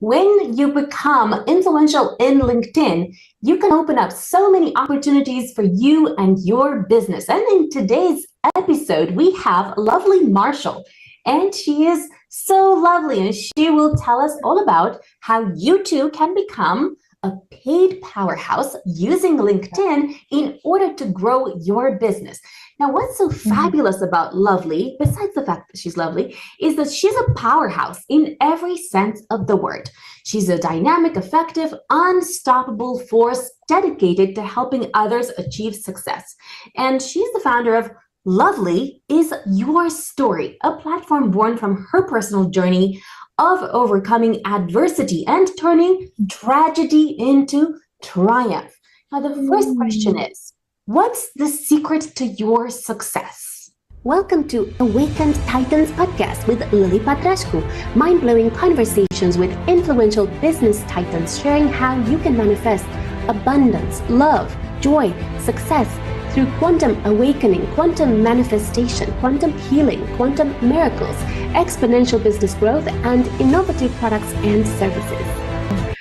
When you become influential in LinkedIn, you can open up so many opportunities for you and your business. And in today's episode, we have lovely Marshall, and she is so lovely, and she will tell us all about how you too can become a paid powerhouse using LinkedIn in order to grow your business. Now, what's so fabulous about Lovely, besides the fact that she's lovely, is that she's a powerhouse in every sense of the word. She's a dynamic, effective, unstoppable force dedicated to helping others achieve success. And she's the founder of LovelyisYOURstory, a platform born from her personal journey of overcoming adversity and turning tragedy into triumph. Now, the first question is, what's the secret to your success? Welcome to Awakened Titans podcast with Lily Patrascu, mind-blowing conversations with influential business titans sharing how you can manifest abundance, love, joy, success through quantum awakening, quantum manifestation, quantum healing, quantum miracles, exponential business growth, and innovative products and services.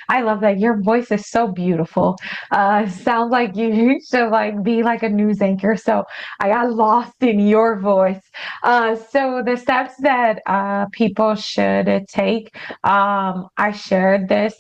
I love that. Your voice is so beautiful. Sounds like you should be like a news anchor. So I got lost in your voice. So the steps that people should take, I shared this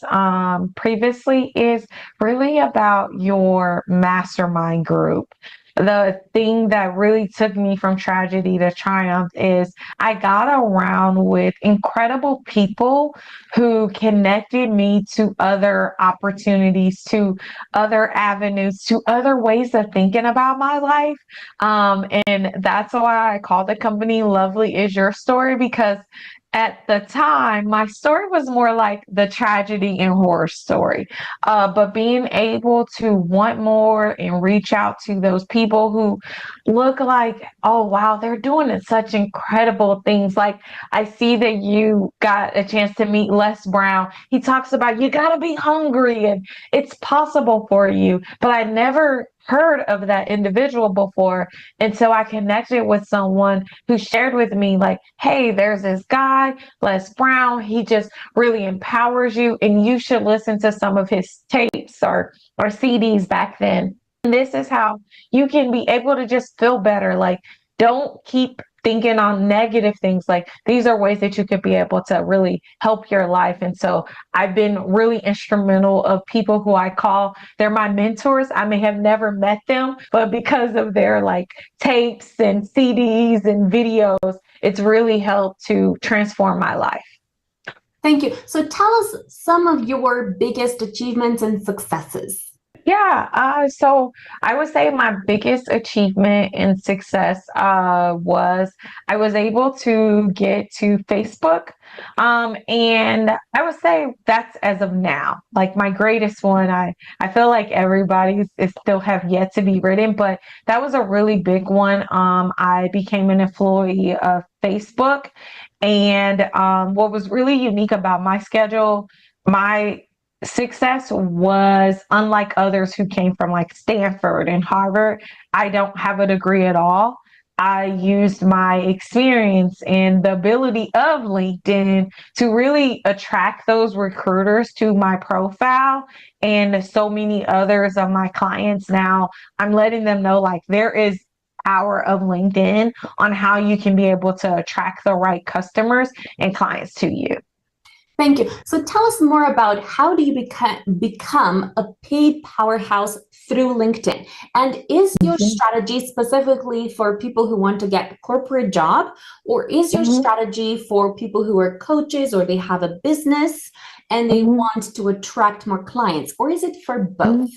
previously, is really about your mastermind group. The thing that really took me from tragedy to triumph is I got around with incredible people who connected me to other opportunities, to other avenues, to other ways of thinking about my life. And that's why I call the company Lovely Is Your Story, because at the time, my story was more like the tragedy and horror story. But being able to want more and reach out to those people who look like, oh, wow, they're doing such incredible things. Like, I see that you got a chance to meet Les Brown. He talks about you got to be hungry and it's possible for you. But I never heard of that individual before until I connected with someone who shared with me, like, hey, there's this guy, Les Brown. He just really empowers you, and you should listen to some of his tapes or CDs back then. And this is how you can be able to just feel better. Like, don't keep thinking on negative things. Like, these are ways that you could be able to really help your life. And so I've been really instrumental of people who I call, they're my mentors. I may have never met them, but because of their tapes and CDs and videos, it's really helped to transform my life. Thank you. So tell us some of your biggest achievements and successes. Yeah, so I would say my biggest achievement and success was I was able to get to Facebook. And I would say that's as of now. Like, my greatest one, I feel like everybody's is still have yet to be written, but that was a really big one. I became an employee of Facebook. And what was really unique about my schedule, my success was unlike others who came from Stanford and Harvard. I don't have a degree at all. I used my experience and the ability of LinkedIn to really attract those recruiters to my profile. And so many others of my clients now, I'm letting them know there is power of LinkedIn on how you can be able to attract the right customers and clients to you. Thank you. So tell us more about how do you become a paid powerhouse through LinkedIn? And is your strategy specifically for people who want to get a corporate job, or is your strategy for people who are coaches or they have a business and they want to attract more clients, or is it for both?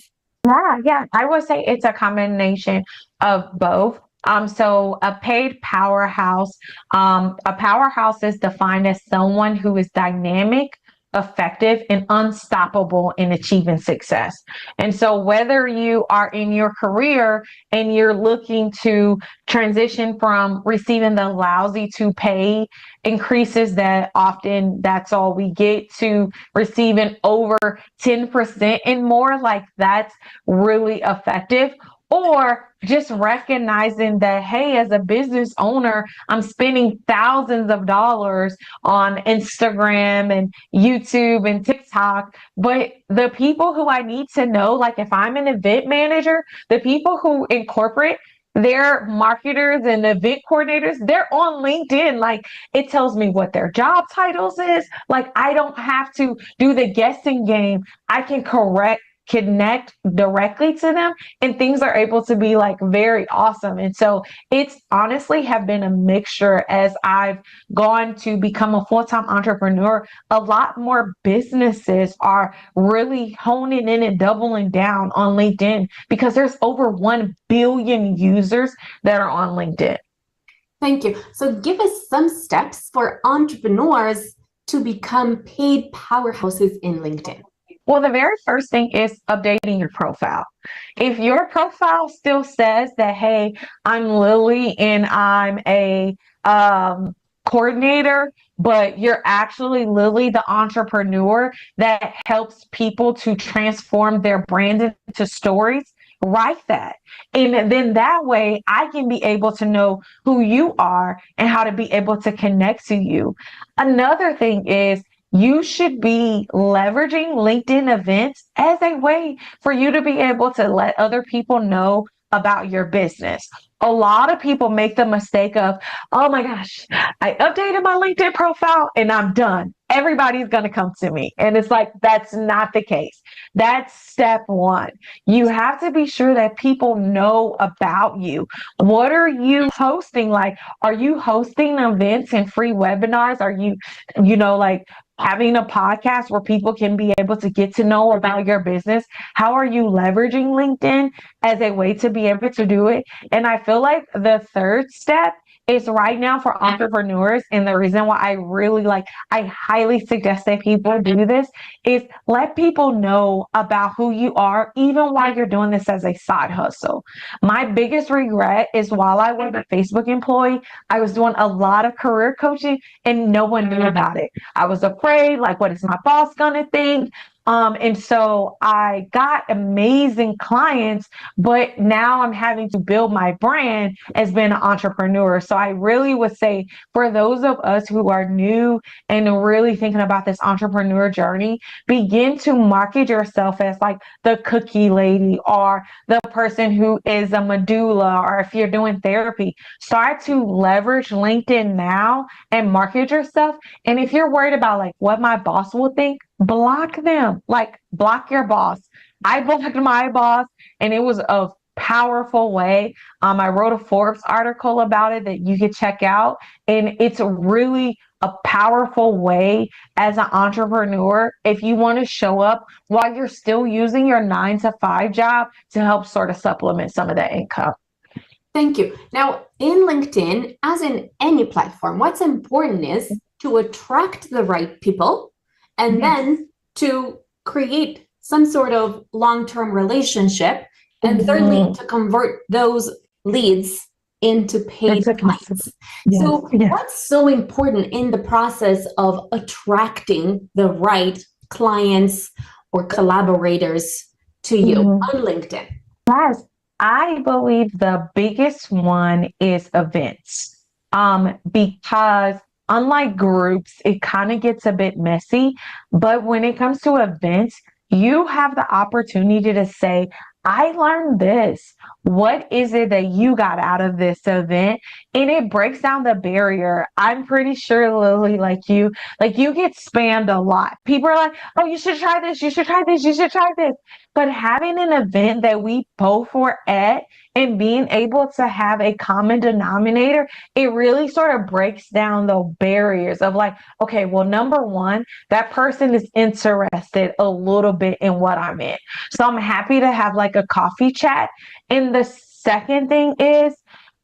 Yeah, I would say it's a combination of both. So a paid powerhouse, a powerhouse is defined as someone who is dynamic, effective, and unstoppable in achieving success. And so whether you are in your career and you're looking to transition from receiving the lousy to pay increases that often that's all we get, to receiving over 10% and more, that's really effective. Or just recognizing that, hey, as a business owner, I'm spending thousands of dollars on Instagram and YouTube and TikTok. But the people who I need to know, like if I'm an event manager, the people who incorporate their marketers and event coordinators, they're on LinkedIn. Like it tells me what their job titles is. Like I don't have to do the guessing game. I can connect directly to them, and things are able to be like very awesome. And so it's honestly have been a mixture as I've gone to become a full-time entrepreneur. A lot more businesses are really honing in and doubling down on LinkedIn because there's over 1 billion users that are on LinkedIn. Thank you. So give us some steps for entrepreneurs to become paid powerhouses in LinkedIn. Well, the very first thing is updating your profile. If your profile still says that, hey, I'm Lily and I'm a coordinator, but you're actually Lily, the entrepreneur that helps people to transform their brand into stories, write that. And then that way I can be able to know who you are and how to be able to connect to you. Another thing is, you should be leveraging LinkedIn events as a way for you to be able to let other people know about your business. A lot of people make the mistake of, oh my gosh, I updated my LinkedIn profile and I'm done. Everybody's going to come to me. And it's like, that's not the case. That's step one. You have to be sure that people know about you. What are you hosting? Like, are you hosting events and free webinars? Are you, like, having a podcast where people can be able to get to know about your business? How are you leveraging LinkedIn as a way to be able to do it? And I feel like the third step is right now for entrepreneurs. And the reason why I highly suggest that people do this is let people know about who you are, even while you're doing this as a side hustle. My biggest regret is while I was a Facebook employee, I was doing a lot of career coaching and no one knew about it. I was afraid, like, what is my boss gonna think? And so I got amazing clients, but now I'm having to build my brand as being an entrepreneur. So I really would say for those of us who are new and really thinking about this entrepreneur journey, begin to market yourself as like the cookie lady or the person who is a medulla, or if you're doing therapy, start to leverage LinkedIn now and market yourself. And if you're worried about like what my boss will think, block them. Like, block your boss. I blocked my boss, and it was a powerful way. I wrote a Forbes article about it that you could check out, and it's really a powerful way as an entrepreneur if you want to show up while you're still using your 9-to-5 job to help sort of supplement some of that income. Thank you. Now, in LinkedIn, as in any platform, what's important is to attract the right people, and then to create some sort of long-term relationship. And thirdly, to convert those leads into paid clients. Yes. So what's so important in the process of attracting the right clients or collaborators to you on LinkedIn? Yes, I believe the biggest one is events. Because unlike groups, it kind of gets a bit messy. But when it comes to events, you have the opportunity to say, I learned this. What is it that you got out of this event? And it breaks down the barrier. I'm pretty sure, Lily, like you get spammed a lot. People are like, oh, you should try this. You should try this. You should try this. But having an event that we both were at and being able to have a common denominator, it really sort of breaks down the barriers of like, okay, well, number one, that person is interested a little bit in what I'm in. So I'm happy to have like a coffee chat. And the second thing is,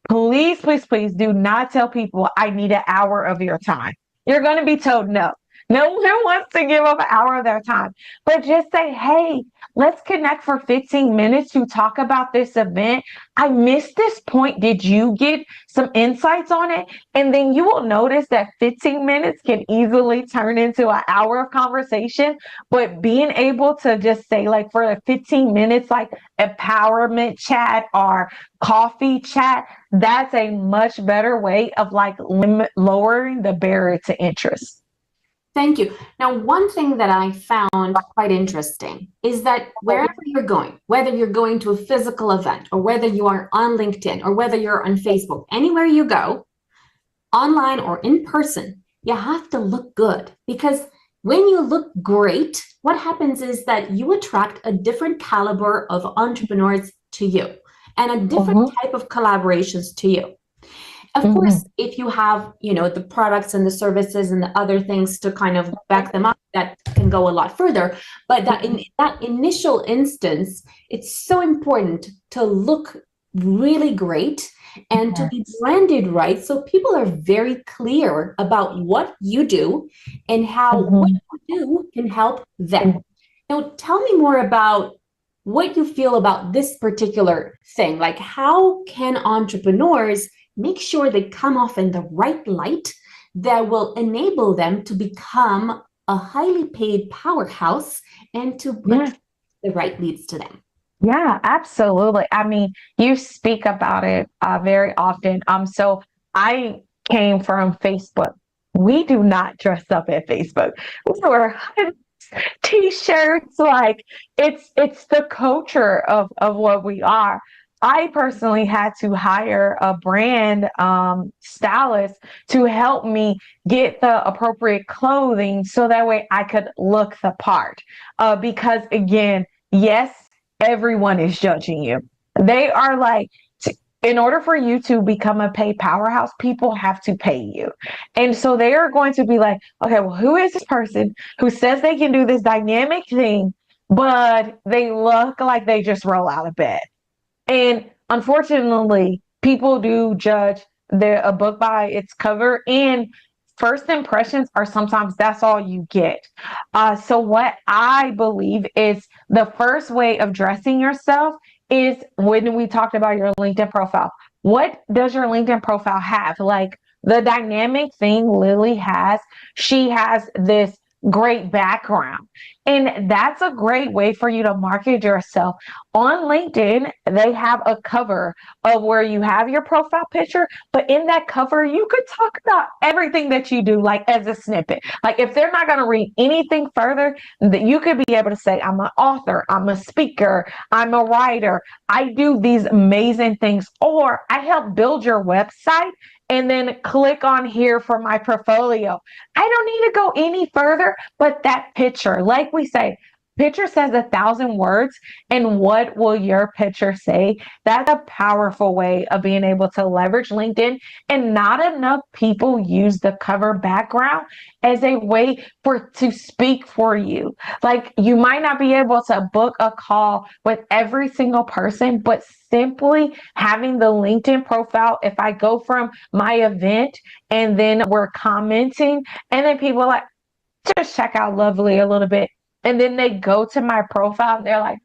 please, please, please do not tell people I need an hour of your time. You're going to be told no. No one wants to give up an hour of their time, but just say, hey, let's connect for 15 minutes to talk about this event. I missed this point. Did you get some insights on it? And then you will notice that 15 minutes can easily turn into an hour of conversation. But being able to just say, like, for the 15 minutes, like empowerment chat or coffee chat, that's a much better way of like lowering the barrier to interest. Thank you. Now, one thing that I found quite interesting is that wherever you're going, whether you're going to a physical event or whether you are on LinkedIn or whether you're on Facebook, anywhere you go, online or in person, you have to look good, because when you look great, what happens is that you attract a different caliber of entrepreneurs to you and a different type of collaborations to you. Of course, if you have, the products and the services and the other things to kind of back them up, that can go a lot further. But that in that initial instance, it's so important to look really great and to be branded right, so people are very clear about what you do and how what you do can help them. Now, tell me more about what you feel about this particular thing. Like, how can entrepreneurs make sure they come off in the right light that will enable them to become a highly paid powerhouse and to bring the right leads to them? Yeah, absolutely. I mean, you speak about it very often. So I came from Facebook. We do not dress up at Facebook. We wear t-shirts. Like, it's the culture of what we are. I personally had to hire a brand stylist to help me get the appropriate clothing so that way I could look the part. Because again, yes, everyone is judging you. They are like, in order for you to become a paid powerhouse, people have to pay you. And so they are going to be like, okay, well, who is this person who says they can do this dynamic thing, but they look like they just roll out of bed? And unfortunately, people do judge a book by its cover, and first impressions are sometimes that's all you get. So what I believe is the first way of dressing yourself is when we talked about your LinkedIn profile. What does your LinkedIn profile have? Like the dynamic thing Lily has, she has this great background. And that's a great way for you to market yourself. On LinkedIn, they have a cover of where you have your profile picture, but in that cover, you could talk about everything that you do, like as a snippet. Like if they're not going to read anything further, that you could be able to say, I'm an author, I'm a speaker, I'm a writer, I do these amazing things, or I help build your website. And then click on here for my portfolio. I don't need to go any further, but that picture, like we say, picture says 1,000 words. And what will your picture say? That's a powerful way of being able to leverage LinkedIn. And not enough people use the cover background as a way to speak for you. Like you might not be able to book a call with every single person, but simply having the LinkedIn profile, if I go from my event and then we're commenting and then people are like, just check out Lovely a little bit. And then they go to my profile and they're like,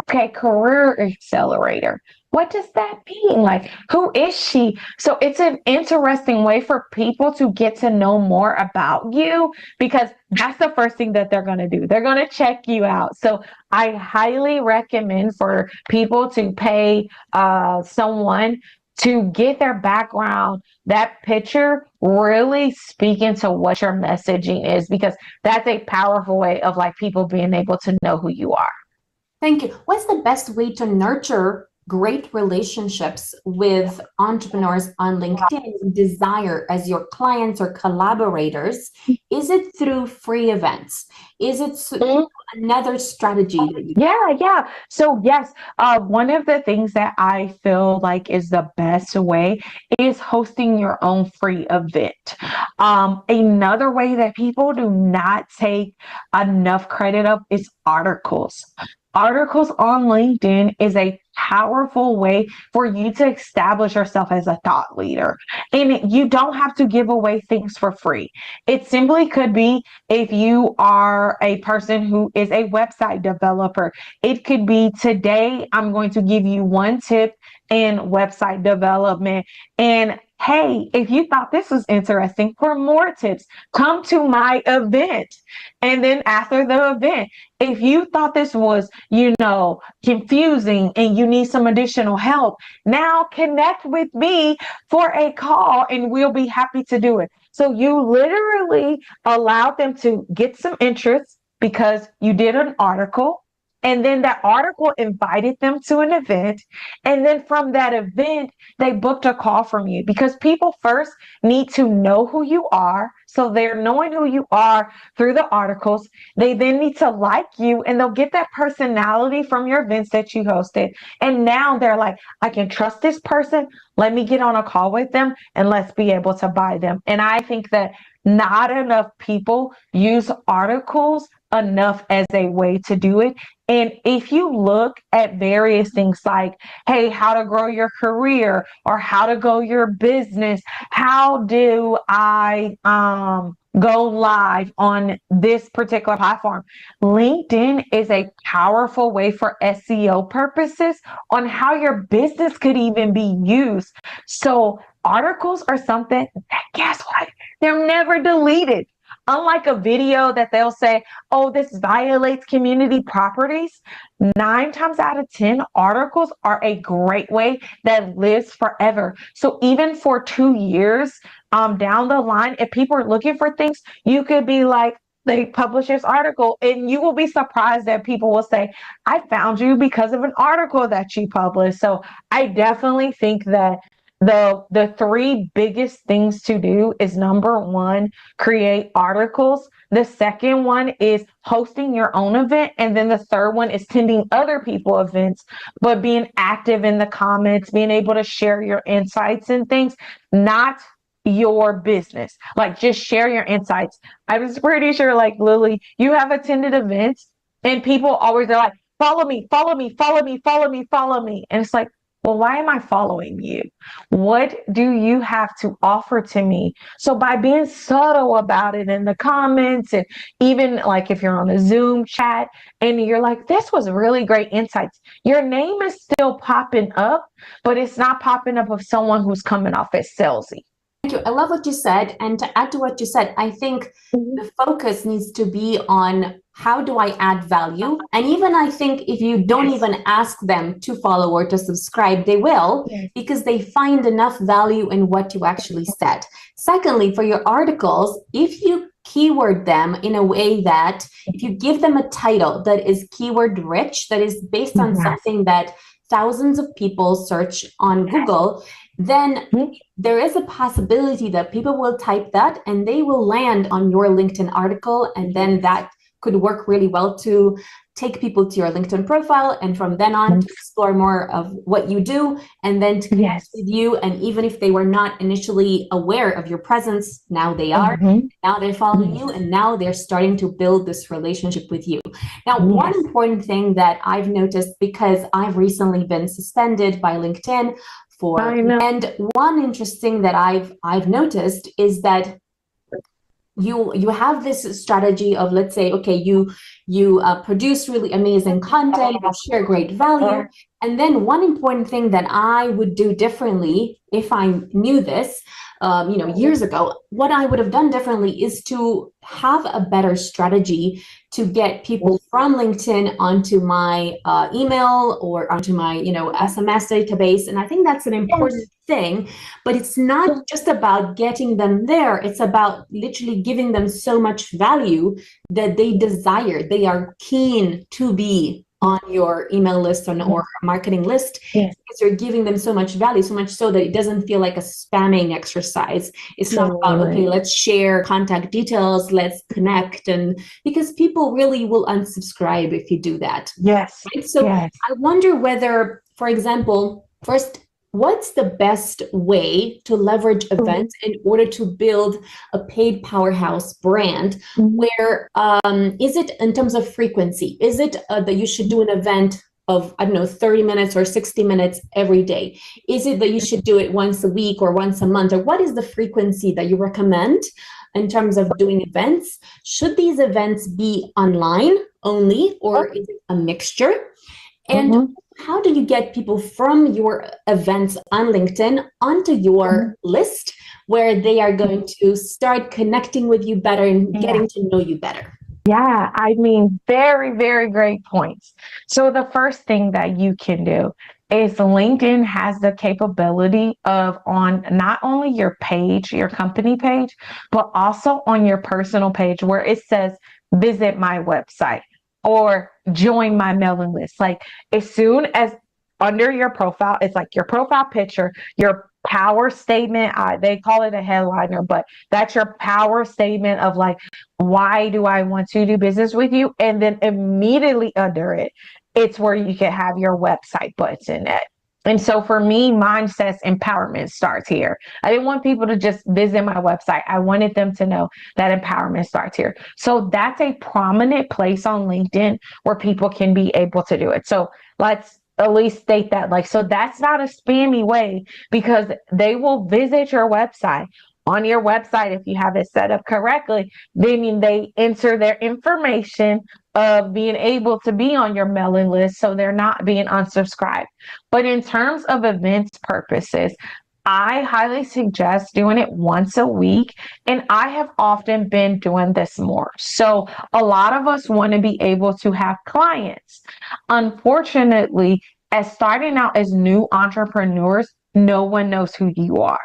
okay, career accelerator. What does that mean? Like, who is she? So it's an interesting way for people to get to know more about you, because that's the first thing that they're going to do. They're going to check you out. So I highly recommend for people to pay someone to get their background, that picture really speaking to what your messaging is, because that's a powerful way of like people being able to know who you are. Thank you. What's the best way to nurture great relationships with entrepreneurs on LinkedIn you desire as your clients or collaborators? Is it through free events? Is it another strategy that you Yeah. So yes, one of the things that I feel like is the best way is hosting your own free event. Another way that people do not take enough credit of is articles. articles on LinkedIn is a powerful way for you to establish yourself as a thought leader. And you don't have to give away things for free. It simply could be if you are a person who is a website developer. It could be, today I'm going to give you one tip in website development. And hey, if you thought this was interesting, for more tips, come to my event. And then after the event, if you thought this was, confusing and you need some additional help, now connect with me for a call and we'll be happy to do it. So you literally allowed them to get some interest because you did an article. And then that article invited them to an event. And then from that event, they booked a call from you, because people first need to know who you are. So they're knowing who you are through the articles. They then need to like you, and they'll get that personality from your events that you hosted. And now they're like, I can trust this person. Let me get on a call with them and let's be able to buy them. And I think that not enough people use articles enough as a way to do it. And if you look at various things like, hey, how to grow your career, or how to grow your business, how do I go live on this particular platform? LinkedIn is a powerful way for SEO purposes on how your business could even be used. So articles are something that, guess what? They're never deleted. Unlike a video that they'll say, oh, this violates community properties, 9 times out of 10, articles are a great way that lives forever. So even for 2 years down the line, if people are looking for things, you could be like, they publish this article, and you will be surprised that people will say, I found you because of an article that you published. So I definitely think that the 3 biggest things to do is, number 1, create articles. The second one is hosting your own event. And then the third one is attending other people's events, but being active in the comments, being able to share your insights and things, not your business. Like, just share your insights. I was pretty sure, like, Lily, you have attended events and people always are like, follow me, follow me, follow me, follow me, follow me. And it's like, well, why am I following you? What do you have to offer to me? So by being subtle about it in the comments, and even like if you're on a Zoom chat and you're like, this was really great insights, your name is still popping up, but it's not popping up of someone who's coming off as salesy. Thank you. I love what you said. And to add to what you said, I think the focus needs to be on, how do I add value? And even I think if you don't even ask them to follow or to subscribe, they will, because they find enough value in what you actually said. Secondly, for your articles, if you keyword them in a way that, if you give them a title that is keyword rich, that is based on something that thousands of people search on Google, then there is a possibility that people will type that and they will land on your LinkedIn article. And then that could work really well to take people to your LinkedIn profile, and from then on to explore more of what you do, and then to connect with you. And even if they were not initially aware of your presence, now they are. Now they're following you, and now they're starting to build this relationship with you. Now, one important thing that I've noticed, because I've recently been suspended by LinkedIn and one interesting that I've noticed is that you have this strategy of, let's say, okay, you produce really amazing content, you share great value, and then one important thing that I would do differently if I knew this, years ago, what I would have done differently is to have a better strategy to get people from LinkedIn onto my email or onto my, SMS database. And I think that's an important thing, but it's not just about getting them there. It's about literally giving them so much value that they desire, they are keen to be on your email list or marketing list, because you're giving them so much value, so much so that it doesn't feel like a spamming exercise. It's not about, okay, let's share contact details, let's connect, and because people really will unsubscribe if you do that. Right? So I wonder whether, for example, first, what's the best way to leverage events in order to build a paid powerhouse brand? Where is it in terms of frequency? Is it that you should do an event of, I don't know, 30 minutes or 60 minutes every day? Is it that you should do it once a week or once a month? Or what is the frequency that you recommend in terms of doing events? Should these events be online only, or is it a mixture? And how do you get people from your events on LinkedIn onto your list where they are going to start connecting with you better and getting to know you better? Yeah, I mean, very, very great points. So the first thing that you can do is LinkedIn has the capability of on not only your page, your company page, but also on your personal page where it says, visit my website or join my mailing list. Like as soon as under your profile, it's like your profile picture, your power statement. They call it a headliner, but that's your power statement of like, why do I want to do business with you? And then immediately under it, it's where you can have your website button at. And so for me, mine says empowerment starts here. I didn't want people to just visit my website. I wanted them to know that empowerment starts here. So that's a prominent place on LinkedIn where people can be able to do it. So let's at least state that. Like, so that's not a spammy way because they will visit your website. On your website, if you have it set up correctly, then they enter their information of being able to be on your mailing list, so they're not being unsubscribed. But in terms of events purposes, I highly suggest doing it once a week, and I have often been doing this more. So a lot of us want to be able to have clients. Unfortunately, as starting out as new entrepreneurs, no one knows who you are.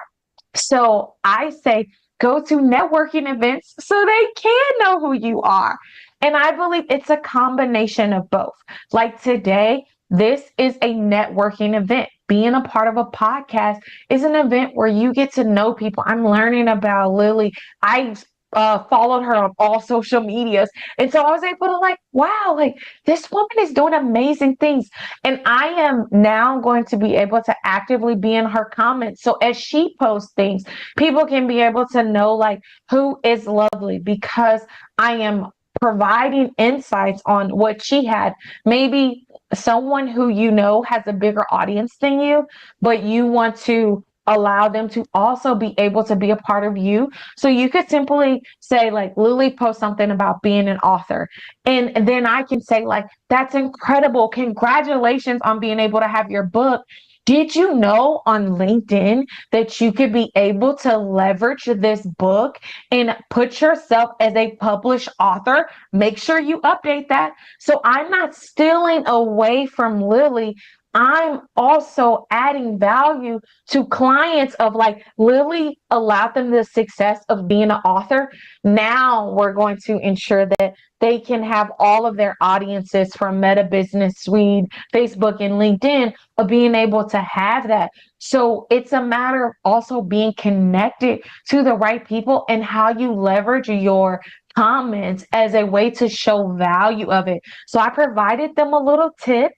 So I say go to networking events so they can know who you are. And I believe it's a combination of both. Like today, this is a networking event. Being a part of a podcast is an event where you get to know people. I'm learning about Lily. I followed her on all social medias. And so I was able to like, wow, like this woman is doing amazing things. And I am now going to be able to actively be in her comments. So as she posts things, people can be able to know like who is Lovely because I am providing insights on what she had. Maybe someone who you know has a bigger audience than you, but you want to allow them to also be able to be a part of you. So you could simply say like, Lily post something about being an author. And then I can say like, that's incredible. Congratulations on being able to have your book. Did you know on LinkedIn that you could be able to leverage this book and put yourself as a published author? Make sure you update that. So I'm not stealing away from Lily. I'm also adding value to clients of like Lily allowed them the success of being an author. Now we're going to ensure that they can have all of their audiences from Meta Business Suite, Facebook, and LinkedIn of being able to have that. So it's a matter of also being connected to the right people and how you leverage your comments as a way to show value of it. So I provided them a little tip.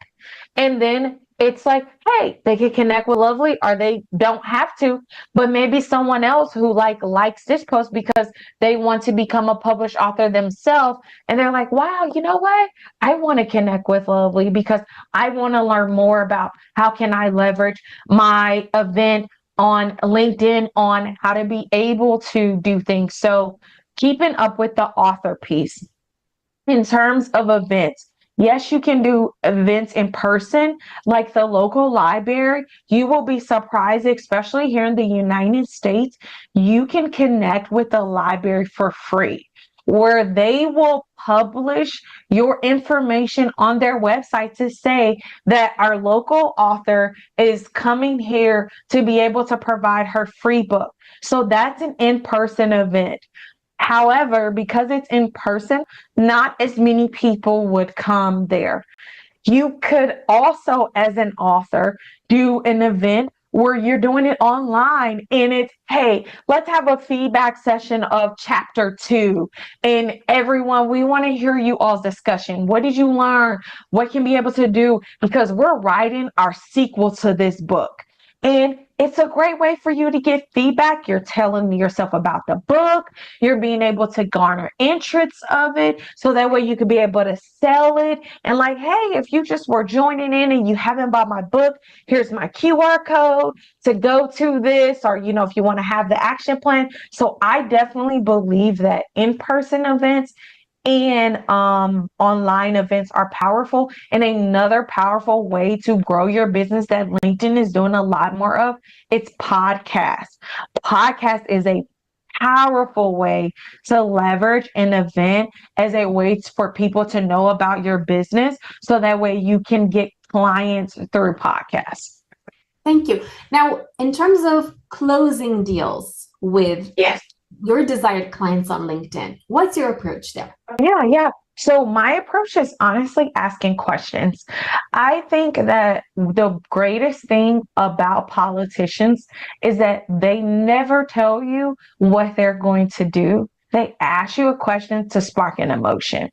And then it's like, hey, they can connect with Lovely or they don't have to, but maybe someone else who likes this post because they want to become a published author themselves. And they're like, wow, you know what? I want to connect with Lovely because I want to learn more about how can I leverage my event on LinkedIn on how to be able to do things. So keeping up with the author piece. In terms of events, yes, you can do events in person, like the local library. You will be surprised, especially here in the United States, you can connect with the library for free, where they will publish your information on their website to say that our local author is coming here to be able to provide her free book. So that's an in-person event. However, because it's in person, not as many people would come there. You could also, as an author, do an event where you're doing it online and it's, hey, let's have a feedback session of chapter 2. And everyone, we want to hear you all's discussion. What did you learn? What can be able to do? Because we're writing our sequel to this book. And it's a great way for you to get feedback. You're telling yourself about the book. You're being able to garner interest of it. So that way you could be able to sell it. And like, hey, if you just were joining in and you haven't bought my book, here's my QR code to go to this, or, if you want to have the action plan. So I definitely believe that in-person events and online events are powerful. And another powerful way to grow your business that LinkedIn is doing a lot more of, it's podcasts. Podcast is a powerful way to leverage an event as a way for people to know about your business, so that way you can get clients through podcasts. Thank you. Now, in terms of closing deals with your desired clients on LinkedIn, what's your approach there? Yeah. So my approach is honestly asking questions. I think that the greatest thing about politicians is that they never tell you what they're going to do. They ask you a question to spark an emotion.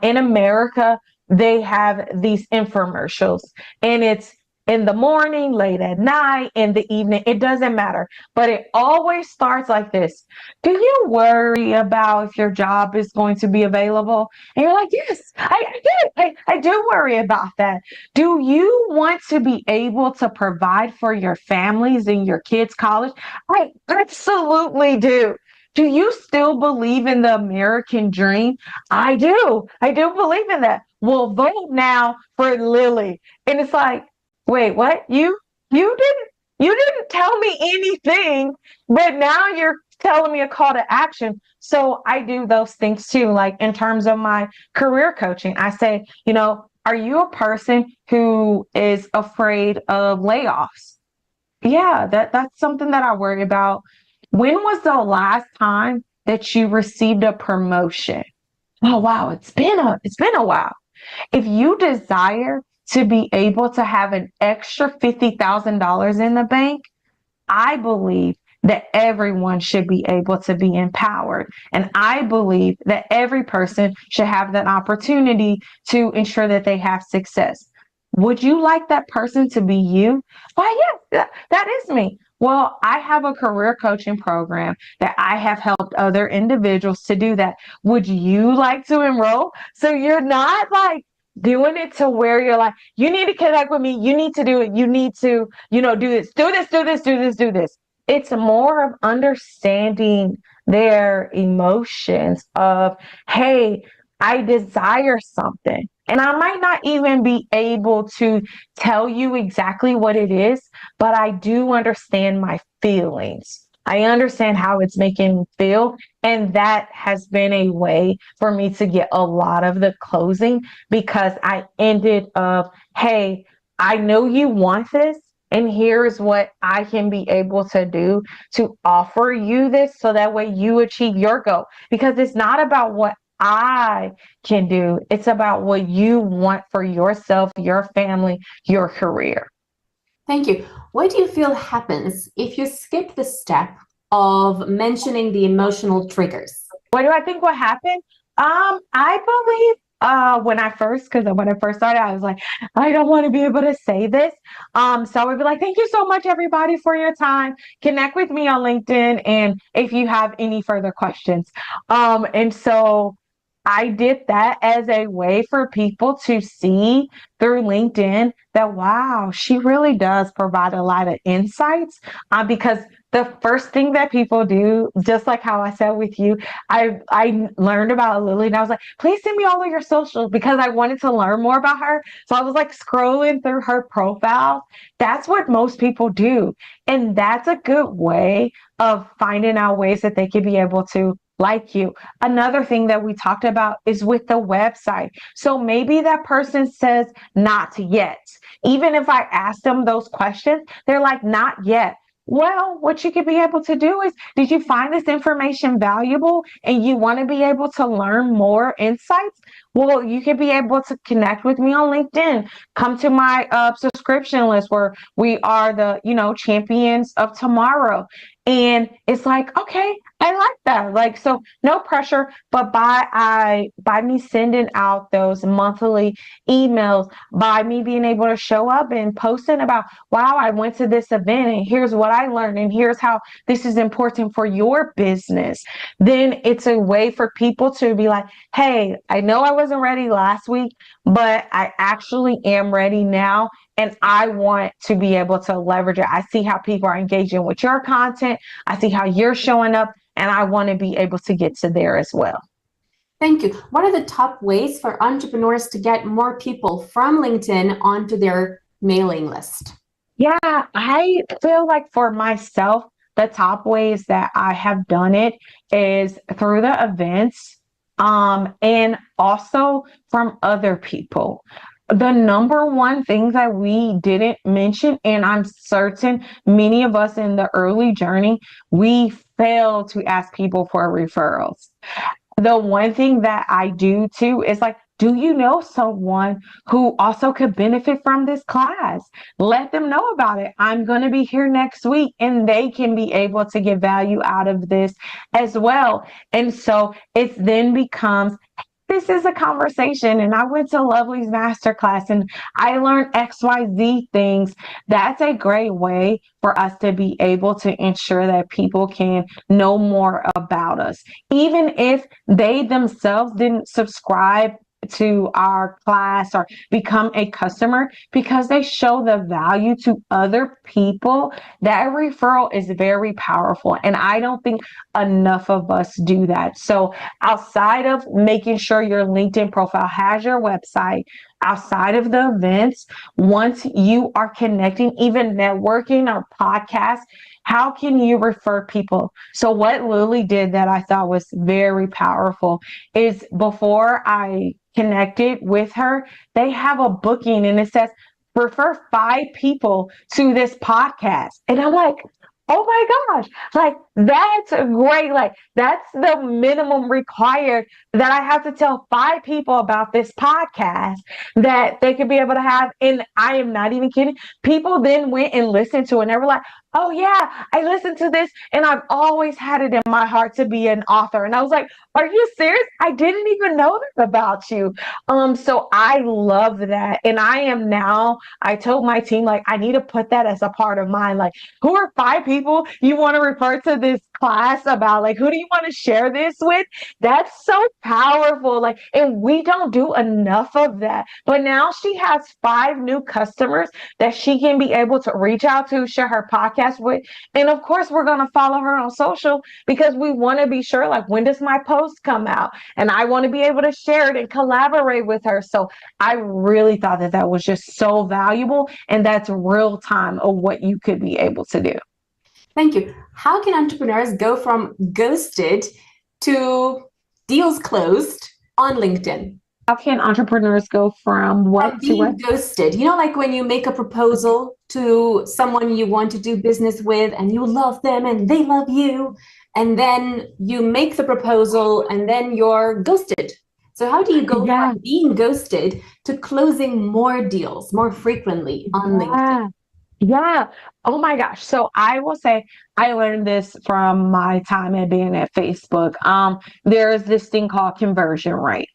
In America, they have these infomercials, and it's in the morning, late at night, in the evening, it doesn't matter. But it always starts like this. Do you worry about if your job is going to be available? And you're like, yes, I do. I do worry about that. Do you want to be able to provide for your families and your kids' college? I absolutely do. Do you still believe in the American dream? I do. I do believe in that. Well, vote now for Lily. And it's like, wait, what? You didn't tell me anything, but now you're telling me a call to action. So I do those things too. Like in terms of my career coaching, I say, are you a person who is afraid of layoffs? Yeah, that's something that I worry about. When was the last time that you received a promotion? Oh, wow, it's been a while. If you desire to be able to have an extra $50,000 in the bank, I believe that everyone should be able to be empowered. And I believe that every person should have that opportunity to ensure that they have success. Would you like that person to be you? Why, yes, that is me. Well, I have a career coaching program that I have helped other individuals to do that. Would you like to enroll? So you're not like doing it to where you're like, you need to connect with me. You need to do it. You need to, do this. It's more of understanding their emotions of, hey, I desire something. And I might not even be able to tell you exactly what it is, but I do understand my feelings. I understand how it's making me feel. And that has been a way for me to get a lot of the closing, because I ended up, hey, I know you want this, and here's what I can be able to do to offer you this, so that way you achieve your goal. Because it's not about what I can do. It's about what you want for yourself, your family, your career. Thank you. What do you feel happens if you skip the step of mentioning the emotional triggers? What do I think will happen? I believe when I first started, I was like, I don't want to be able to say this. So I would be like, thank you so much, everybody, for your time. Connect with me on LinkedIn, and if you have any further questions. And so I did that as a way for people to see through LinkedIn that, wow, she really does provide a lot of insights, because the first thing that people do, just like how I said with you, I learned about Lily, and I was like, please send me all of your socials, because I wanted to learn more about her. So I was like scrolling through her profile. That's what most people do. And that's a good way of finding out ways that they could be able to like you. Another thing that we talked about is with the website. So maybe that person says not yet. Even if I ask them those questions, they're like, not yet. Well, what you could be able to do is, did you find this information valuable and you want to be able to learn more insights? Well, you could be able to connect with me on LinkedIn. Come to my subscription list where we are the, champions of tomorrow. And it's like, okay, I like that. Like, so no pressure, but by me sending out those monthly emails, by me being able to show up and posting about, wow, I went to this event and here's what I learned and here's how this is important for your business, then it's a way for people to be like, hey, I know I wasn't ready last week, but I actually am ready now. And I want to be able to leverage it. I see how people are engaging with your content. I see how you're showing up, and I want to be able to get to there as well. Thank you. What are the top ways for entrepreneurs to get more people from LinkedIn onto their mailing list? Yeah, I feel like for myself, the top ways that I have done it is through the events, and also from other people. The number one thing that we didn't mention, and I'm certain many of us in the early journey, we fail to ask people for referrals. The one thing that I do too is like, do you know someone who also could benefit from this class? Let them know about it. I'm going to be here next week and they can be able to get value out of this as well. And so it then becomes, this is a conversation, and I went to Lovely's masterclass and I learned XYZ things. That's a great way for us to be able to ensure that people can know more about us. Even if they themselves didn't subscribe to our class or become a customer, because they show the value to other people, that referral is very powerful. And I don't think enough of us do that. So outside of making sure your LinkedIn profile has your website, outside of the events, once you are connecting, even networking or podcasts, how can you refer people? So what Lily did that I thought was very powerful is, before I connected with her, they have a booking and it says, refer 5 people to this podcast. And I'm like, oh my gosh, like that's great. Like that's the minimum required, that I have to tell 5 people about this podcast that they could be able to have. And I am not even kidding. People then went and listened to it and they were like, oh yeah, I listened to this and I've always had it in my heart to be an author. And I was like, are you serious? I didn't even know this about you. So I love that. And I told my team, like, I need to put that as a part of mine. Like, who are 5 people you want to refer to this class about? Like, who do you want to share this with? That's so powerful. Like, and we don't do enough of that. But now she has 5 new customers that she can be able to reach out to, share her podcast with. And of course, we're going to follow her on social, because we want to be sure, like, when does my post come out? And I want to be able to share it and collaborate with her. So I really thought that that was just so valuable. And that's real time of what you could be able to do. Thank you. How can entrepreneurs go from ghosted to deals closed on LinkedIn? How can entrepreneurs go from what to what? Ghosted? You know, like when you make a proposal to someone you want to do business with and you love them and they love you, and then you make the proposal and then you're ghosted. So how do you go from being ghosted to closing more deals more frequently on LinkedIn? Yeah. Oh my gosh. So I will say I learned this from my time at being at Facebook. There is this thing called conversion rate,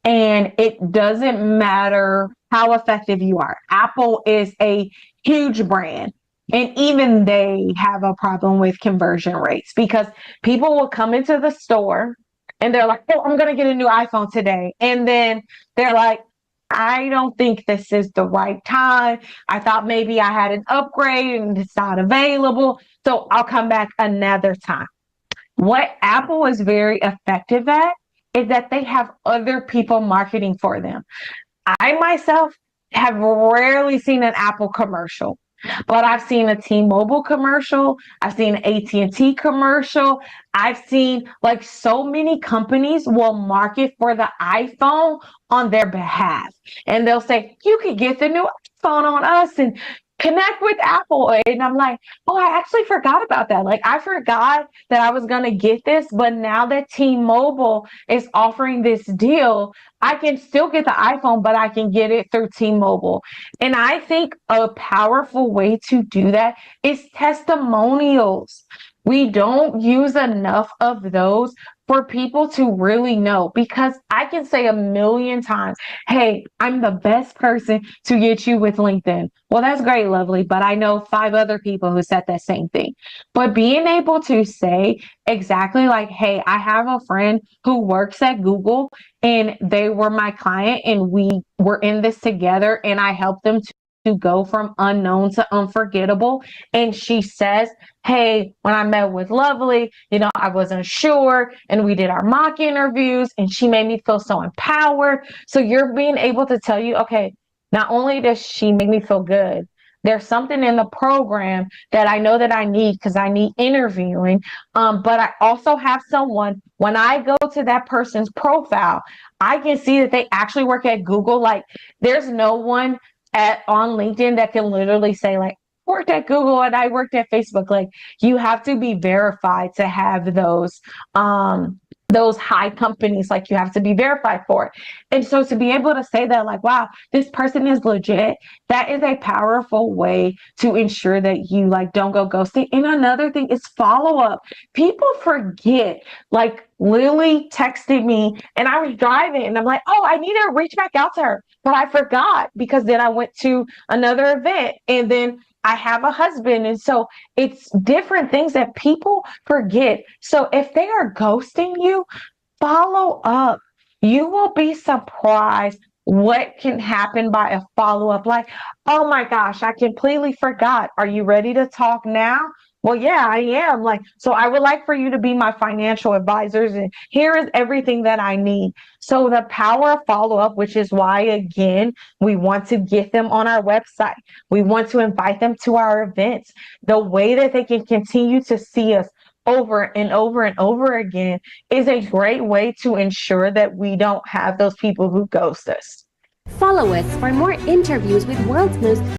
and it doesn't matter how effective you are. Apple is a huge brand, and even they have a problem with conversion rates, because people will come into the store and they're like, oh, I'm going to get a new iPhone today. And then they're like, I don't think this is the right time. I thought maybe I had an upgrade and it's not available, so I'll come back another time. What Apple is very effective at is that they have other people marketing for them. I myself have rarely seen an Apple commercial, but I've seen a T-Mobile commercial. I've seen an AT&T commercial. I've seen, like, so many companies will market for the iPhone on their behalf. And they'll say, you could get the new iPhone on us and connect with Apple. And I'm like, oh, I actually forgot about that. Like, I forgot that I was going to get this, but now that T-Mobile is offering this deal, I can still get the iPhone, but I can get it through T-Mobile. And I think a powerful way to do that is testimonials. We don't use enough of those for people to really know, because I can say a million times, hey, I'm the best person to get you with LinkedIn. Well, that's great, Lovely, but I know 5 other people who said that same thing. But being able to say exactly like, hey, I have a friend who works at Google and they were my client and we were in this together and I helped them to go from unknown to unforgettable. And she says, hey, when I met with Lovely, I wasn't sure. And we did our mock interviews and she made me feel so empowered. So you're being able to tell you, okay, not only does she make me feel good, there's something in the program that I know that I need because I need interviewing. But I also have someone, when I go to that person's profile, I can see that they actually work at Google. Like, there's no one on LinkedIn that can literally say, like, worked at Google and I worked at Facebook. Like, you have to be verified to have those high companies. Like, you have to be verified for it. And so to be able to say that, like, wow, this person is legit, that is a powerful way to ensure that you don't go ghosting. And another thing is follow up. People forget. Like, Lily texted me and I was driving and I'm like, oh, I need to reach back out to her, but I forgot because then I went to another event and then I have a husband. And so it's different things that people forget. So if they are ghosting you, follow up. You will be surprised what can happen by a follow-up. Like, oh my gosh, I completely forgot. Are you ready to talk now? Well, yeah, I am. Like, so I would like for you to be my financial advisors, and here is everything that I need. So the power of follow-up, which is why, again, we want to get them on our website. We want to invite them to our events. The way that they can continue to see us over and over and over again is a great way to ensure that we don't have those people who ghost us. Follow us for more interviews with world's most